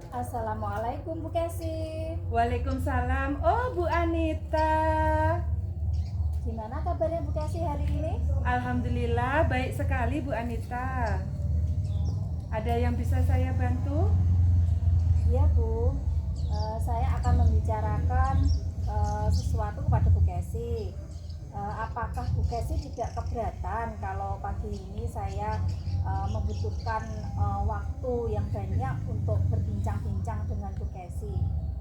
Assalamualaikum Bu Kesi. Waalaikumsalam. Oh, Bu Anita. Gimana kabarnya Bu Kesi hari ini? Alhamdulillah baik sekali Bu Anita. Ada yang bisa saya bantu? Iya Bu, saya akan membicarakan sesuatu kepada Bu Kesi. Apakah Bu Kesi tidak keberatan kalau pagi ini saya membutuhkan waktu yang banyak untuk berbincang-bincang dengan Bu Kesi?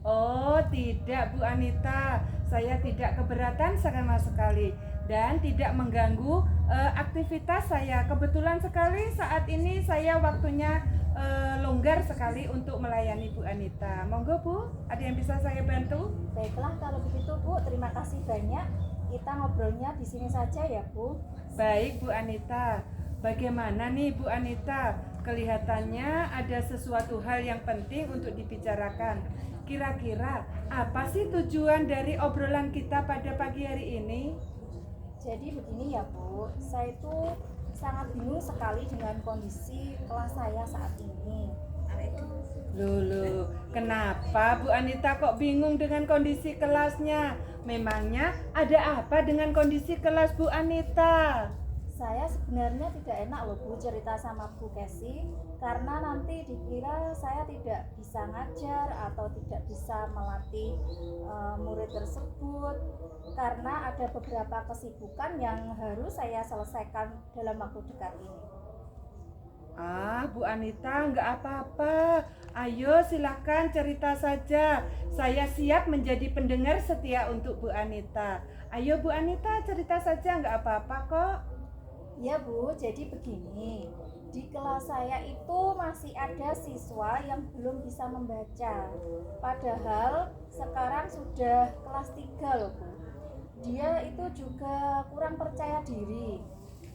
Oh, tidak Bu Anita. Saya tidak keberatan sama sekali dan tidak mengganggu aktivitas saya. Kebetulan sekali saat ini saya waktunya longgar sekali untuk melayani Bu Anita. Monggo Bu, ada yang bisa saya bantu? Baiklah kalau begitu Bu, terima kasih banyak. Kita ngobrolnya di sini saja ya Bu. Baik Bu Anita. Bagaimana nih Bu Anita? Kelihatannya ada sesuatu hal yang penting untuk dibicarakan. Kira-kira apa sih tujuan dari obrolan kita pada pagi hari ini? Jadi begini ya Bu, saya itu sangat bingung sekali dengan kondisi kelas saya saat ini. Loh, kenapa Bu Anita kok bingung dengan kondisi kelasnya? Memangnya ada apa dengan kondisi kelas Bu Anita? Saya sebenarnya tidak enak loh Bu cerita sama Bu Kesi, karena nanti dikira saya tidak bisa ngajar atau tidak bisa melatih murid tersebut, karena ada beberapa kesibukan yang harus saya selesaikan dalam waktu dekat ini. Bu Anita, nggak apa-apa. Ayo silakan cerita saja. Saya siap menjadi pendengar setia untuk Bu Anita. Ayo Bu Anita cerita saja, nggak apa-apa kok. Ya Bu, jadi begini, di kelas saya itu masih ada siswa yang belum bisa membaca. Padahal sekarang sudah kelas 3 loh Bu. Dia itu juga kurang percaya diri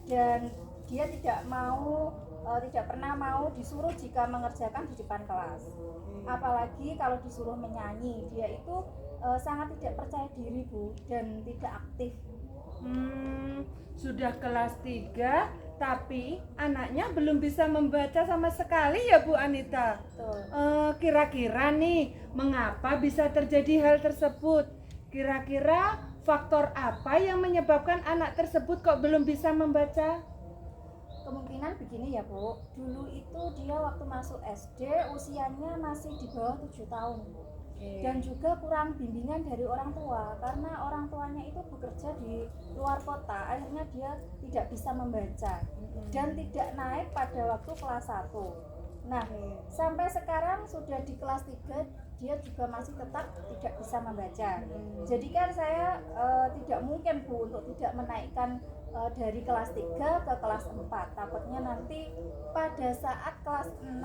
dan dia tidak pernah mau disuruh jika mengerjakan di depan kelas. Apalagi kalau disuruh menyanyi, dia itu sangat tidak percaya diri Bu dan tidak aktif. Sudah kelas 3, tapi anaknya belum bisa membaca sama sekali ya Bu Anita. Betul. Kira-kira nih, mengapa bisa terjadi hal tersebut? Kira-kira faktor apa yang menyebabkan anak tersebut kok belum bisa membaca? Kemungkinan begini ya Bu, dulu itu dia waktu masuk SD usianya masih di bawah 7 tahun. Dan juga kurang bimbingan dari orang tua, karena orang tuanya itu bekerja di luar kota, akhirnya dia tidak bisa membaca dan tidak naik pada waktu kelas 1. Nah, sampai sekarang sudah di kelas 3 dia juga masih tetap tidak bisa membaca. Jadi kan saya tidak mungkin Bu untuk tidak menaikkan dari kelas 3 ke kelas 4. Takutnya nanti pada saat kelas 6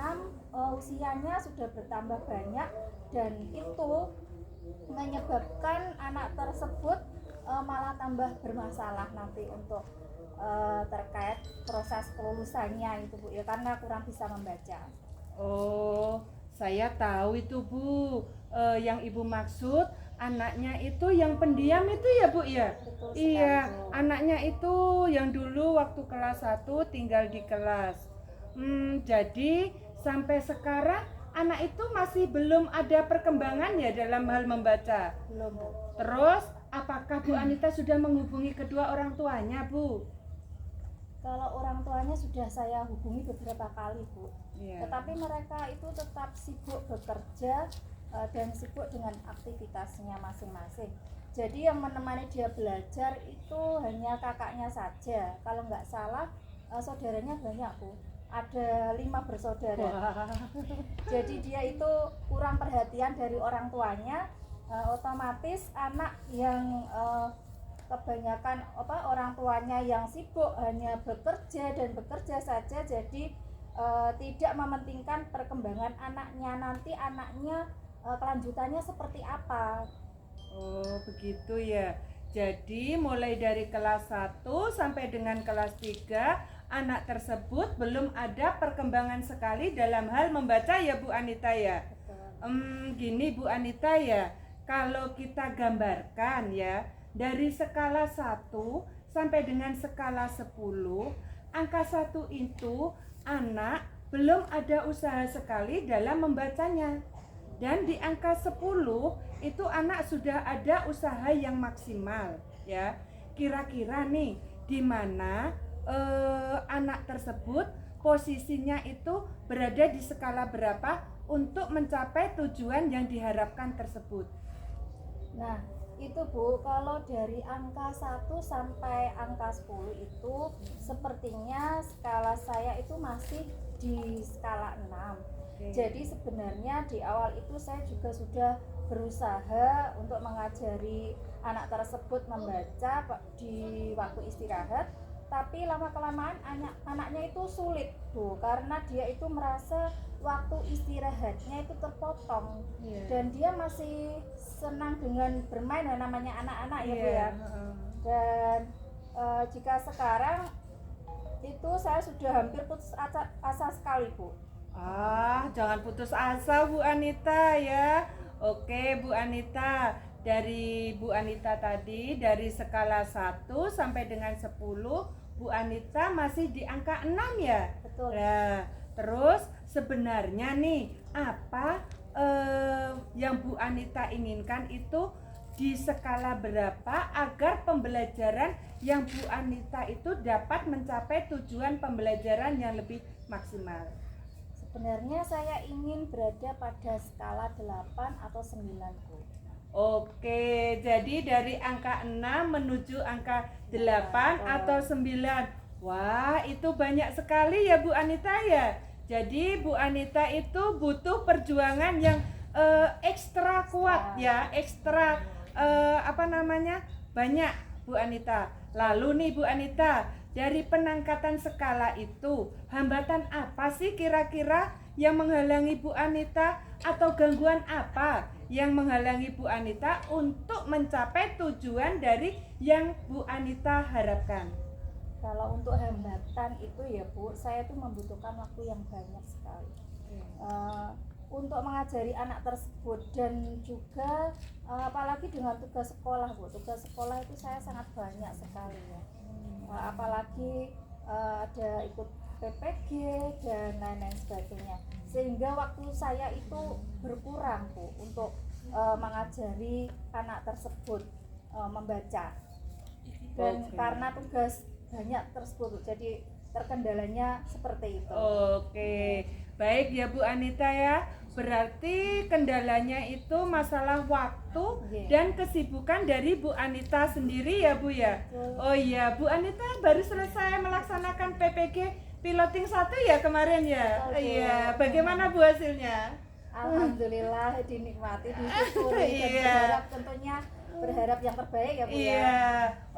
usianya sudah bertambah banyak dan itu menyebabkan anak tersebut malah tambah bermasalah nanti untuk terkait proses kelulusannya itu Bu ya, karena kurang bisa membaca. Oh, saya tahu itu Bu. Yang Ibu maksud anaknya itu yang pendiam itu ya Bu ya? Betul sekali, Iya, Bu. anaknya itu yang dulu waktu kelas 1 tinggal di kelas. Jadi sampai sekarang anak itu masih belum ada perkembangan ya dalam hal membaca. Belum Bu. Terus apakah Bu Anita sudah menghubungi kedua orang tuanya Bu? Kalau orang tuanya sudah saya hubungi beberapa kali Bu, Iya. tetapi mereka itu tetap sibuk bekerja dan sibuk dengan aktivitasnya masing-masing. Jadi yang menemani dia belajar itu hanya kakaknya saja. Kalau nggak salah saudaranya banyak Bu, ada 5 bersaudara. Jadi dia itu kurang perhatian dari orang tuanya, otomatis anak yang kebanyakan orang tuanya yang sibuk hanya bekerja dan bekerja saja, jadi tidak mementingkan perkembangan anaknya, nanti anaknya kelanjutannya seperti apa. Oh, begitu ya. Jadi mulai dari kelas 1 sampai dengan kelas 3 anak tersebut belum ada perkembangan sekali dalam hal membaca ya Bu Anita ya. Gini Bu Anita ya, kalau kita gambarkan ya, dari skala 1 sampai dengan skala 10, angka 1 itu anak belum ada usaha sekali dalam membacanya. Dan di angka 10 itu anak sudah ada usaha yang maksimal, ya. Kira-kira nih di mana anak tersebut posisinya itu berada di skala berapa untuk mencapai tujuan yang diharapkan tersebut? Nah, itu Bu, kalau dari angka 1 sampai angka 10 itu sepertinya skala saya itu masih di skala 6. Jadi sebenarnya di awal itu saya juga sudah berusaha untuk mengajari anak tersebut membaca di waktu istirahat, tapi lama-kelamaan anaknya itu sulit Bu, karena dia itu merasa waktu istirahatnya itu terpotong. Dan dia masih senang dengan bermain, namanya anak-anak ya Bu ya. Dan jika sekarang itu saya sudah hampir putus asa sekali Bu. Jangan putus asa Bu Anita ya. Oke Bu Anita, dari Bu Anita tadi dari skala 1 sampai dengan 10, Bu Anita masih di angka 6 ya? Betul. Nah, terus sebenarnya nih apa yang Bu Anita inginkan itu di skala berapa agar pembelajaran yang Bu Anita itu dapat mencapai tujuan pembelajaran yang lebih maksimal? Sebenarnya saya ingin berada pada skala 8 atau 9 Bu. Oke, jadi dari angka 6 menuju angka 8 atau 9. Wah, itu banyak sekali ya Bu Anita ya. Jadi Bu Anita itu butuh perjuangan yang ekstra kuat ya, ekstra banyak Bu Anita. Lalu nih Bu Anita, dari peningkatan skala itu, hambatan apa sih kira-kira yang menghalangi Bu Anita atau gangguan apa yang menghalangi Bu Anita untuk mencapai tujuan dari yang Bu Anita harapkan? Kalau untuk hambatan itu ya Bu, saya tuh membutuhkan waktu yang banyak sekali untuk mengajari anak tersebut, dan juga apalagi dengan tugas sekolah Bu. Tugas sekolah itu saya sangat banyak sekali ya. Apalagi ada ikut PPG dan lain-lain sebagainya, sehingga waktu saya itu berkurang Bu untuk mengajari anak tersebut membaca. Dan karena tugas banyak tersebut, jadi terkendalanya seperti itu. Oke, baik ya Bu Anita ya. Berarti kendalanya itu masalah waktu dan kesibukan dari Bu Anita sendiri ya Bu ya. Oh iya, Bu Anita baru selesai melaksanakan PPG piloting 1 ya kemarin ya. Iya, bagaimana Bu hasilnya? Alhamdulillah, dinikmati, disyukuri, dan berharap yang terbaik ya Bu ya.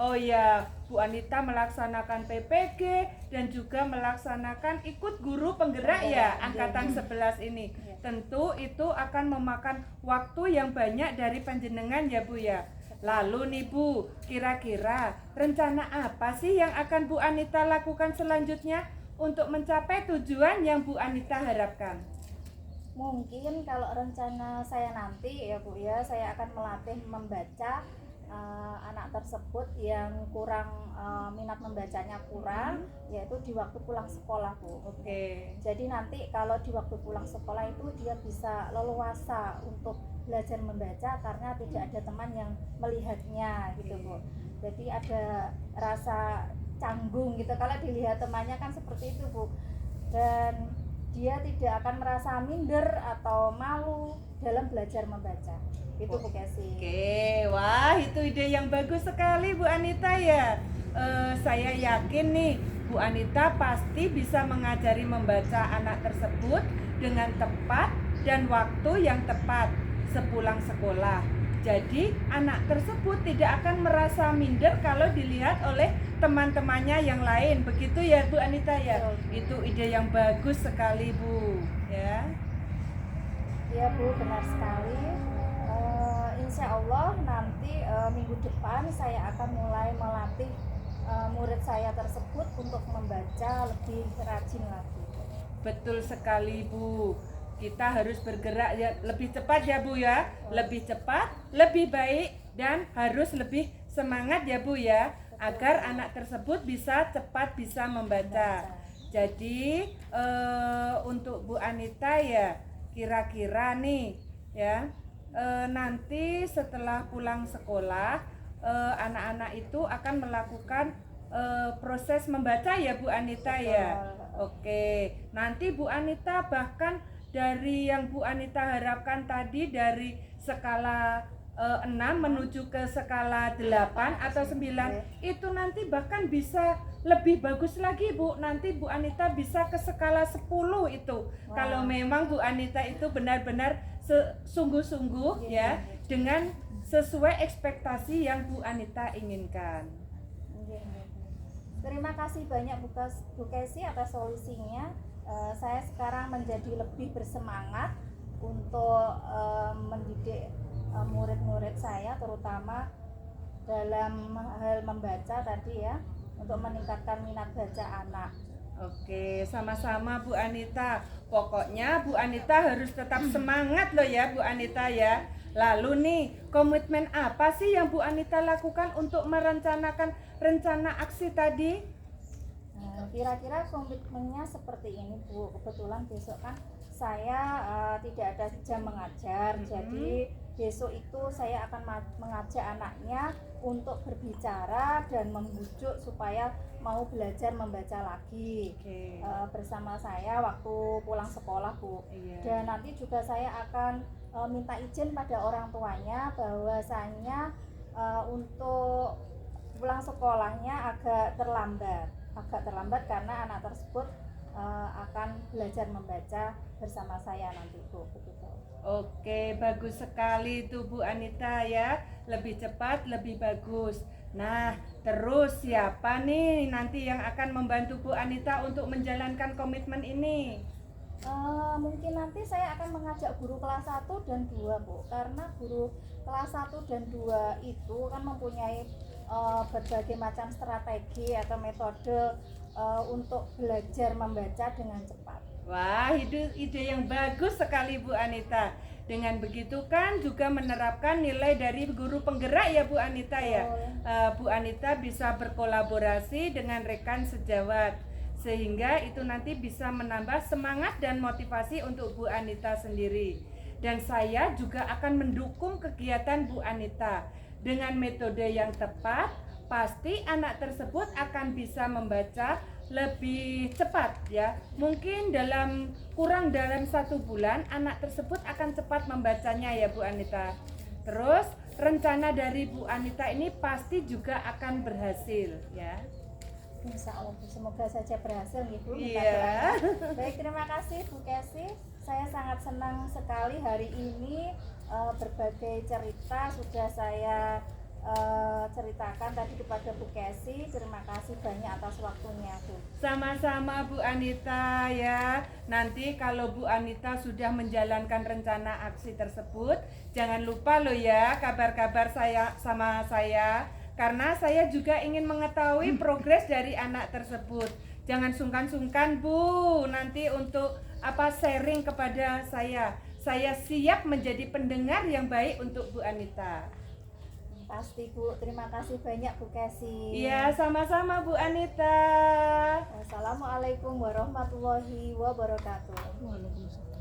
Oh iya, Bu Anita melaksanakan PPG dan juga melaksanakan ikut guru penggerak ya angkatan 11 ini. Tentu itu akan memakan waktu yang banyak dari panjenengan ya Bu ya. Lalu nih Bu, kira-kira rencana apa sih yang akan Bu Anita lakukan selanjutnya untuk mencapai tujuan yang Bu Anita harapkan? Mungkin kalau rencana saya nanti ya Bu ya, saya akan melatih membaca anak tersebut yang kurang minat membacanya kurang, yaitu di waktu pulang sekolah Bu. Oke. Jadi nanti kalau di waktu pulang sekolah itu dia bisa leluasa untuk belajar membaca karena tidak ada teman yang melihatnya gitu Bu. Jadi ada rasa canggung gitu kalau dilihat temannya kan seperti itu Bu. Dan dia tidak akan merasa minder atau malu dalam belajar membaca. Itu Bu Kesi. Oke, wah itu ide yang bagus sekali Bu Anita ya. Saya yakin nih Bu Anita pasti bisa mengajari membaca anak tersebut dengan tepat dan waktu yang tepat sepulang sekolah. Jadi anak tersebut tidak akan merasa minder kalau dilihat oleh teman-temannya yang lain. Begitu ya Bu Anita ya. Itu ide yang bagus sekali Bu ya. Ya Bu, benar sekali. Insya Allah nanti minggu depan saya akan mulai melatih murid saya tersebut untuk membaca lebih rajin lagi. Betul sekali Bu. Kita harus bergerak ya, lebih cepat ya Bu ya. Lebih cepat, lebih baik, dan harus lebih semangat ya Bu ya, agar anak tersebut bisa cepat bisa membaca. Jadi untuk Bu Anita ya kira-kira nih ya nanti setelah pulang sekolah anak-anak itu akan melakukan proses membaca ya Bu Anita ya. Oke, nanti Bu Anita bahkan dari yang Bu Anita harapkan tadi dari skala 6 menuju ke skala 8 atau 9 itu nanti bahkan bisa lebih bagus lagi Bu. Nanti Bu Anita bisa ke skala 10 itu. Kalau memang Bu Anita itu benar-benar sungguh-sungguh ya dengan sesuai ekspektasi yang Bu Anita inginkan. Terima kasih banyak Bu Kesi atas solusinya. Saya sekarang menjadi lebih bersemangat untuk mendidik murid-murid saya, terutama dalam hal membaca tadi ya, untuk meningkatkan minat baca anak. Oke, sama-sama Bu Anita. Pokoknya Bu Anita harus tetap semangat loh ya Bu Anita ya. Lalu nih, komitmen apa sih yang Bu Anita lakukan untuk merencanakan rencana aksi tadi? Kira-kira komitmennya seperti ini Bu. Kebetulan besok kan saya tidak ada jam mengajar, jadi besok itu saya akan mengajak anaknya untuk berbicara dan membujuk supaya mau belajar membaca lagi bersama saya waktu pulang sekolah Bu. Dan nanti juga saya akan minta izin pada orang tuanya bahwasanya untuk pulang sekolahnya agak terlambat karena anak tersebut akan belajar membaca bersama saya nanti Bu. Begitu. Oke, bagus sekali itu Bu Anita ya. Lebih cepat, lebih bagus. Nah, terus siapa nih nanti yang akan membantu Bu Anita untuk menjalankan komitmen ini? Mungkin nanti saya akan mengajak guru kelas 1 dan 2 Bu, karena guru kelas 1 dan 2 itu kan mempunyai berbagai macam strategi atau metode untuk belajar membaca dengan cepat. Wah, ide yang bagus sekali Bu Anita. Dengan begitu kan juga menerapkan nilai dari guru penggerak ya Bu Anita ya. Bu Anita bisa berkolaborasi dengan rekan sejawat, sehingga itu nanti bisa menambah semangat dan motivasi untuk Bu Anita sendiri. Dan saya juga akan mendukung kegiatan Bu Anita. Dengan metode yang tepat, pasti anak tersebut akan bisa membaca lebih cepat ya. Mungkin kurang dalam 1 bulan anak tersebut akan cepat membacanya ya Bu Anita. Terus rencana dari Bu Anita ini pasti juga akan berhasil ya. Insya Allah, semoga saja berhasil Ibu. Iya. Baik, terima kasih Bu Kesi. Saya sangat senang sekali hari ini berbagai cerita sudah saya ceritakan tadi kepada Bu Kesi. Terima kasih banyak atas waktunya Bu. Sama-sama Bu Anita ya. Nanti kalau Bu Anita sudah menjalankan rencana aksi tersebut, jangan lupa loh ya kabar-kabar saya sama saya. Karena saya juga ingin mengetahui progres dari anak tersebut. Jangan sungkan-sungkan Bu, nanti untuk sharing kepada saya. Saya siap menjadi pendengar yang baik untuk Bu Anita. Pasti Bu, terima kasih banyak Bu Kesi. Iya, sama-sama Bu Anita. Wassalamualaikum warahmatullahi wabarakatuh. Waalaikumsalam.